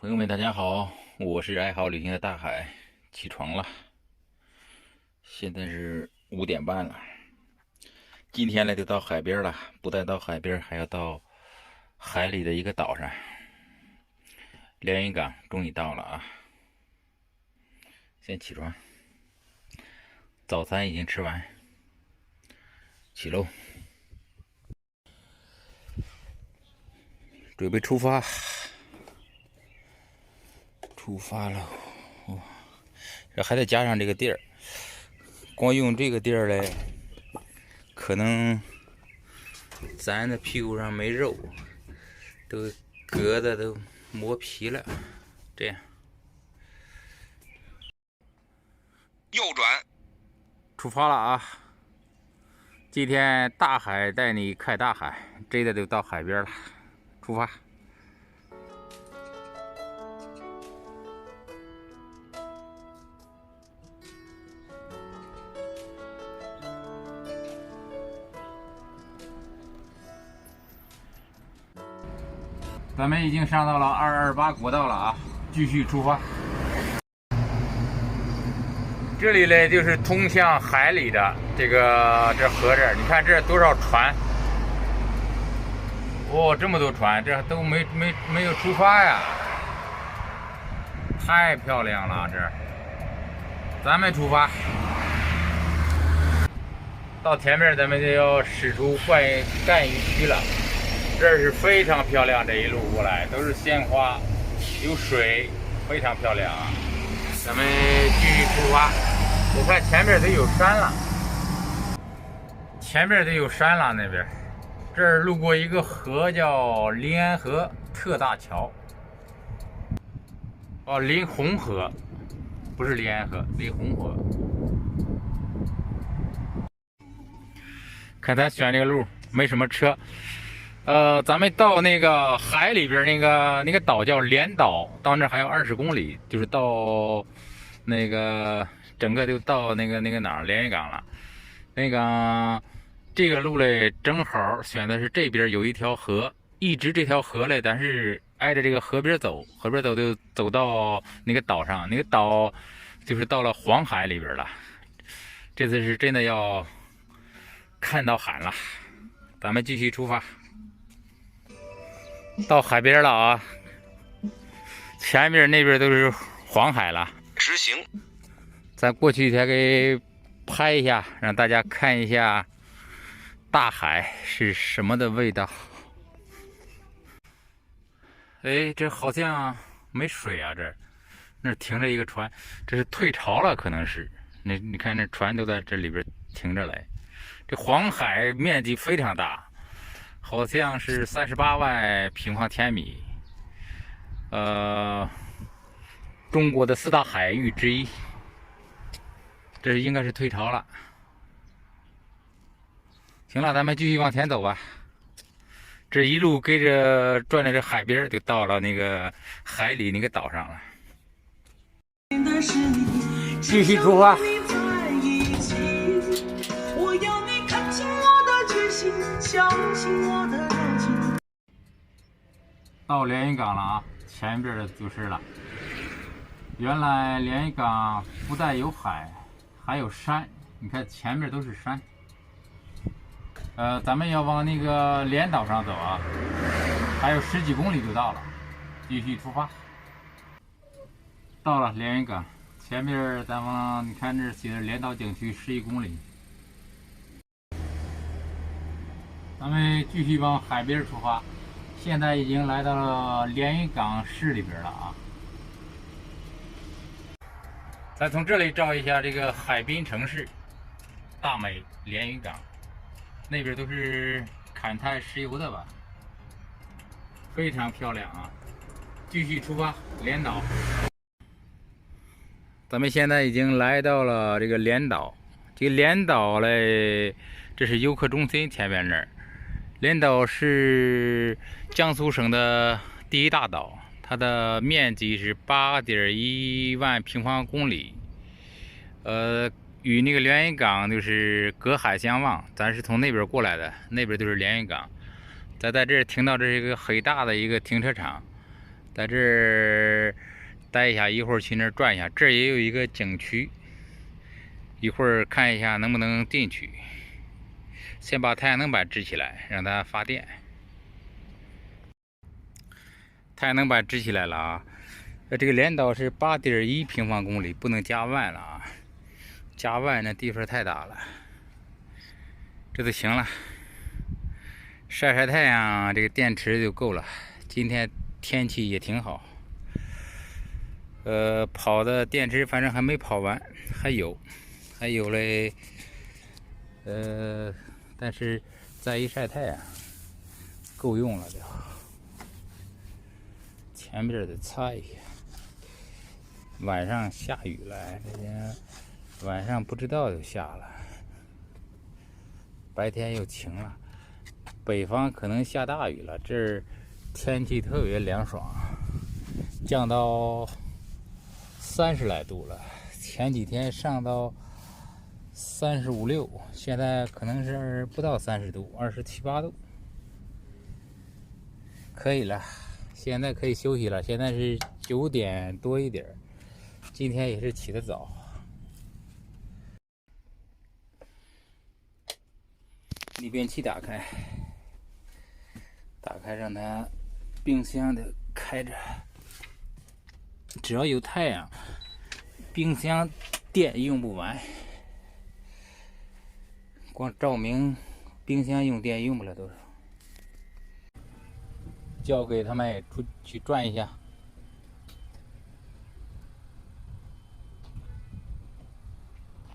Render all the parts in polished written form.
朋友们，大家好，我是爱好旅行的大海，起床了，现在是5点半了。今天呢就到海边了，不但到海边，还要到海里的一个岛上。连云港终于到了啊！先起床，早餐已经吃完，起喽，准备出发，出发了。这还得加上这个地儿，光用这个地儿嘞，可能咱的屁股上没肉，都割的都磨皮了。这样，右转，出发了啊！今天大海带你看大海，这的就到海边了，出发。咱们已经上到了228国道了啊，继续出发。这里呢就是通向海里的这河这儿，你看这多少船？哦，这么多船，这都没有出发呀，太漂亮了这儿。咱们出发，到前面咱们就要驶出干渔区了。这是非常漂亮，这一路过来都是鲜花，有水，非常漂亮啊！咱们继续出发。我看前面都有山了，那边。这儿路过一个河，叫临安河特大桥。哦，临洪河，不是临安河，临洪河。看咱选这个路，没什么车。咱们到那个海里边那个岛叫连岛，到那还有20公里，就是到那个整个就到那个哪儿连云港了。这个路嘞，正好选的是这边有一条河，一直这条河嘞，咱是挨着这个河边走，就走到那个岛上，那个岛就是到了黄海里边了。这次是真的要看到海了，咱们继续出发。到海边了啊，前面那边都是黄海了。直行。咱过去才给拍一下，让大家看一下大海是什么的味道。哎，这好像没水啊，那停着一个船，这是退潮了，可能是。你看那船都在这里边停着嘞。这黄海面积非常大。好像是38万平方千米，中国的4大海域之一。这应该是退潮了。行了，咱们继续往前走吧。这一路跟着转着这海边，就到了那个海里那个岛上了。继续出发。到连云港了啊，前边的就是了。原来连云港不但有海，还有山，你看前面都是山。咱们要往那个连岛上走啊，还有10几公里就到了，继续出发。到了连云港，前面咱们你看这写的连岛景区11公里。咱们继续往海边出发，现在已经来到了连云港市里边了啊。咱从这里照一下这个海滨城市大美连云港，那边都是勘探石油的吧，非常漂亮啊！继续出发，连岛。咱们现在已经来到了这个连岛，这个连岛嘞，这是游客中心前面那儿。连岛是江苏省的第一大岛，它的面积是8.1万平方公里，与那个连云港就是隔海相望。咱是从那边过来的，那边就是连云港。咱在这儿停到这是一个很大的一个停车场，在这儿待一下，一会儿去那儿转一下。这儿也有一个景区，一会儿看一下能不能进去。先把太阳能板支起来，让它发电。太阳能板支起来了啊！这个连岛是8.1平方公里，不能加万了啊！加万那地方太大了。这就行了，晒晒太阳，这个电池就够了。今天天气也挺好。跑的电池反正还没跑完，还有嘞。但是再一晒太阳，够用了就。前面得擦一下。晚上下雨了，这天晚上不知道就下了，白天又晴了。北方可能下大雨了，这儿天气特别凉爽，降到30来度了。前几天上到35、6，现在可能是不到30度，27、8度，可以了。现在可以休息了，现在是9点多一点。今天也是起得早。逆变器打开，让它冰箱的开着。只要有太阳，冰箱电用不完。光照明，冰箱用电用不了多少。交给他们出去转一下。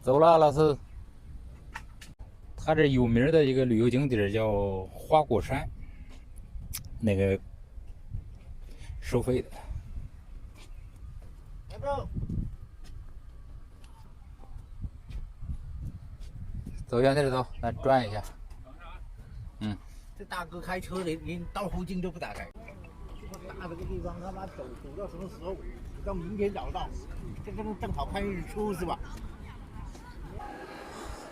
走了，老师。它这有名的一个旅游景点叫花果山，那个收费的。走向那儿走，咱转一下。这大哥开车连倒后镜都不打开。大这个地方他妈走到什么时候？到明天早上，这个正好看日出是吧？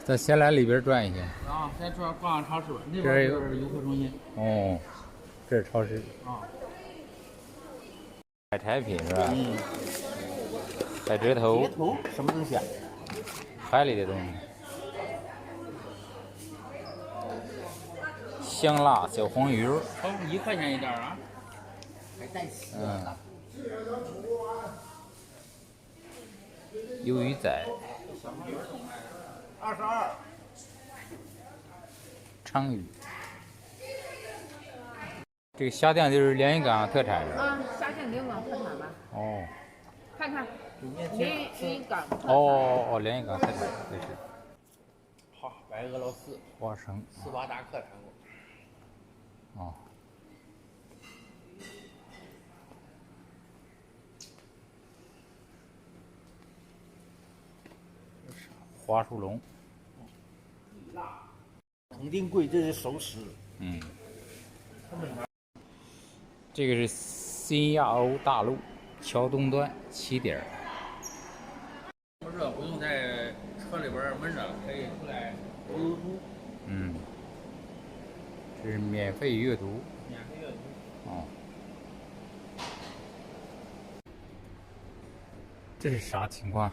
咱先来里边转一下。啊，先逛逛超市吧。那边是游客中心。哦，这是超市。啊。海产品是吧？海蜇头。截图什么东西啊？海里的东西。香辣小黄鱼。超市1块钱一袋啊？还带丝。鱿鱼仔。22。鲳鱼。这个虾酱就是连云港特产是吧？啊，虾酱连云港特产吧？哦。看看，连云港特产。哦，连云港特产，这是。白俄罗斯。花生。斯巴达克产物。哦。花树龙。铜钉柜这是熟食。这个是新亚欧大陆桥东端起点。不是不用在车里边闷着，可以出来读。这是免费阅读。免费阅读。哦。这是啥情况？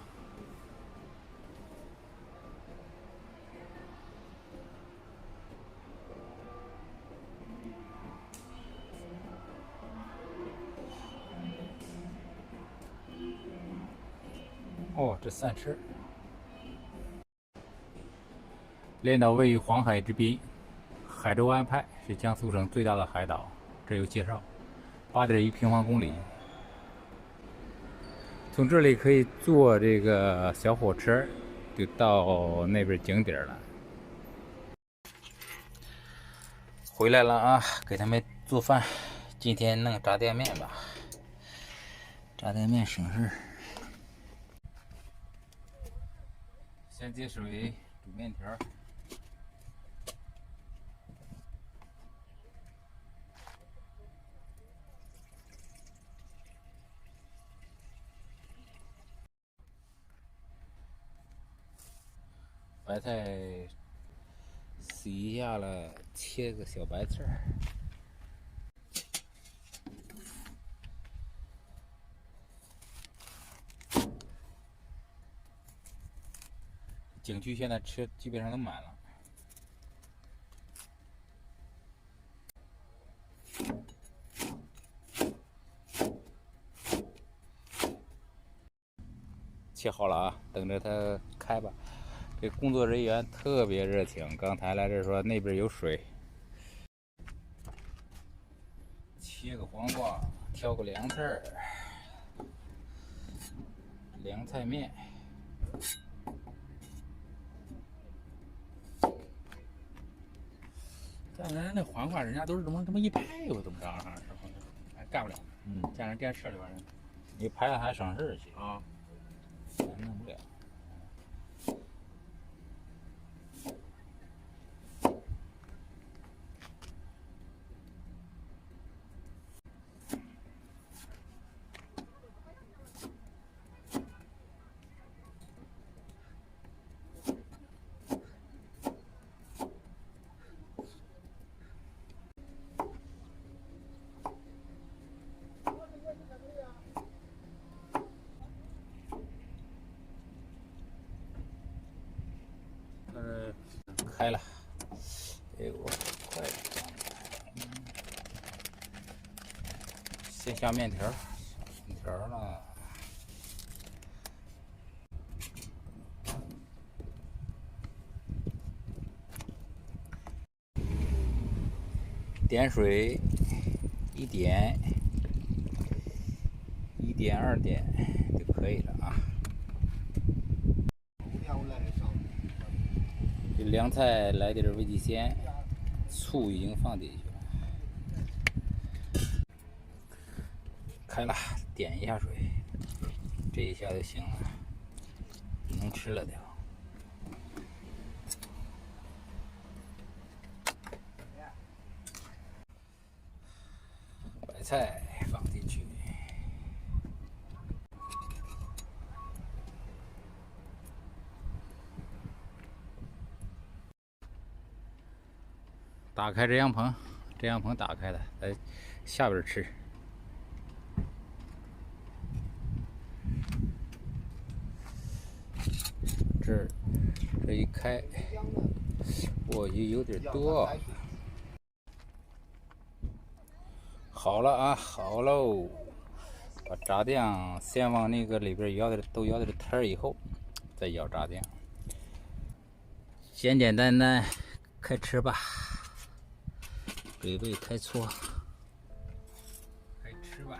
哦，这3车。连岛位于黄海之滨，海州安派是江苏省最大的海岛。这有介绍，8.1平方公里。从这里可以坐这个小火车，就到那边景点了。回来了啊，给他们做饭。今天弄炸酱面吧，炸酱面省事。先接水煮面条。白菜洗一下了，切个小白菜。景区现在车基本上都满了。切好了啊，等着它开吧。这工作人员特别热情，刚才来这说那边有水。切个黄瓜，挑个凉菜儿，凉菜面。但是那黄瓜人家都是这么一拍，我怎么着啊？是吧？还干不了。家人电视里边人，你拍了还省事去啊，咱弄不了。开了，哎，我快点，先下面条，面条了，点水1点、1点、2点就可以了啊。这凉菜来点味极鲜，醋已经放进去了。开了，点一下水，这一下就行了，能吃了就。白菜放进去。打开遮阳棚，遮阳棚打开的，在下边吃。这一开，我去有点多。好了啊，好喽！把炸酱先往那个里边舀点，都舀点汤儿以后，再舀炸酱。简简单单，开吃吧。北魏开搓，开吃吧。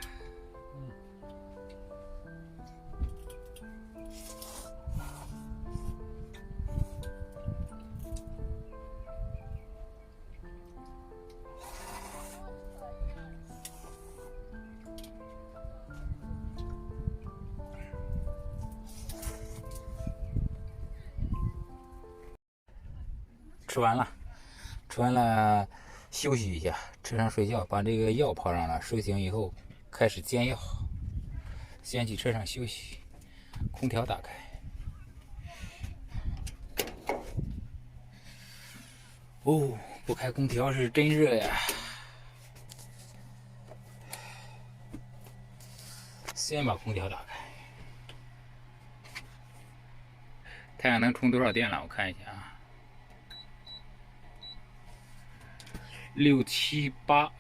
吃完了，休息一下，车上睡觉，把这个药泡上了。睡醒以后开始煎药，先去车上休息。空调打开。哦，不开空调是真热呀。先把空调打开。太阳能充多少电了？我看一下啊。6、7、8，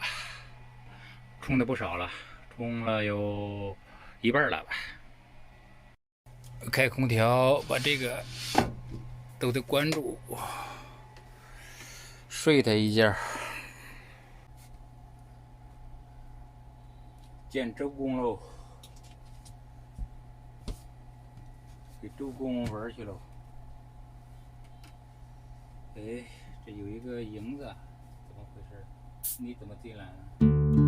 充的不少了，充了有一半了吧。开空调，把这个都得关住，睡它一觉。见周公喽，给周公玩去喽。哎，这有一个营子。怎么回事？你怎么进来了？